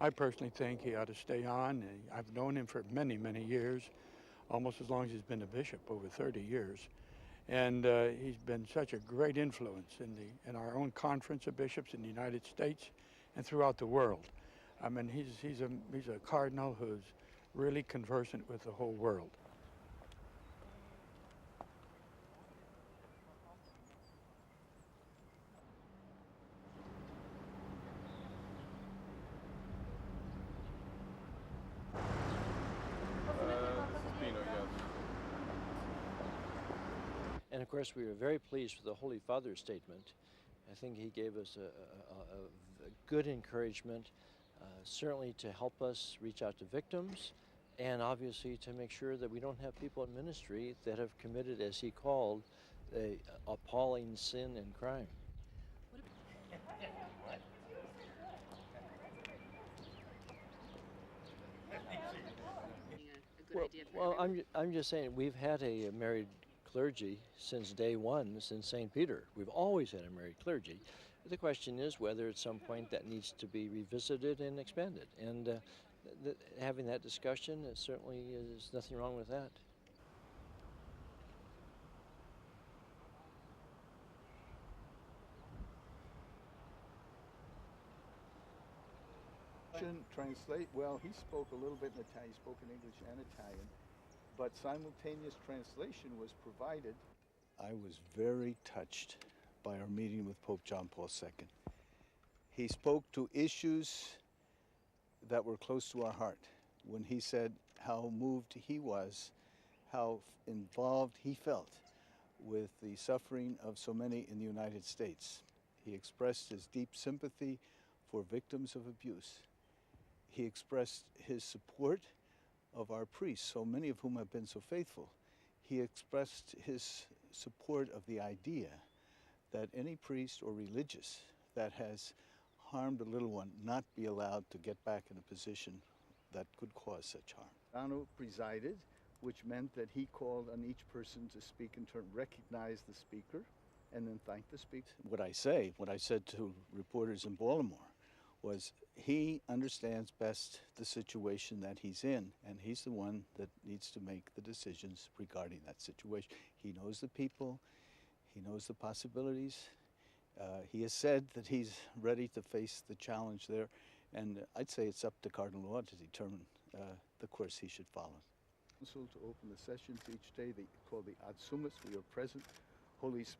I personally think he ought to stay on. I've known him for many, many years, almost as long as he's been a bishop, over 30 years. And he's been such a great influence in our own conference of bishops in the United States and throughout the world. I mean, he's a cardinal who's really conversant with the whole world. And of course, we were very pleased with the Holy Father's statement. I think he gave us a good encouragement, certainly to help us reach out to victims, and obviously to make sure that we don't have people in ministry that have committed, as he called, a appalling sin and crime. I'm just saying, we've had a married clergy since day one, since St. Peter. We've always had a married clergy. The question is whether at some point that needs to be revisited and expanded. And having that discussion, certainly is nothing wrong with that. Translate, well, he spoke a little bit in Italian, he spoke in English and Italian, but simultaneous translation was provided. I was very touched by our meeting with Pope John Paul II. He spoke to issues that were close to our heart when he said how moved he was, how involved he felt with the suffering of so many in the United States. He expressed his deep sympathy for victims of abuse. He expressed his support of our priests, so many of whom have been so faithful. He expressed his support of the idea that any priest or religious that has harmed a little one not be allowed to get back in a position that could cause such harm. Dano presided, which meant that he called on each person to speak in turn, recognize the speaker, and then thank the speaker. What I said to reporters in Baltimore, was he understands best the situation that he's in, and he's the one that needs to make the decisions regarding that situation. He knows the people, he knows the possibilities. He has said that he's ready to face the challenge there, and I'd say it's up to Cardinal Law to determine the course he should follow. Council to open the sessions each day, they call the Ad Summis. We are present. Holy Spirit.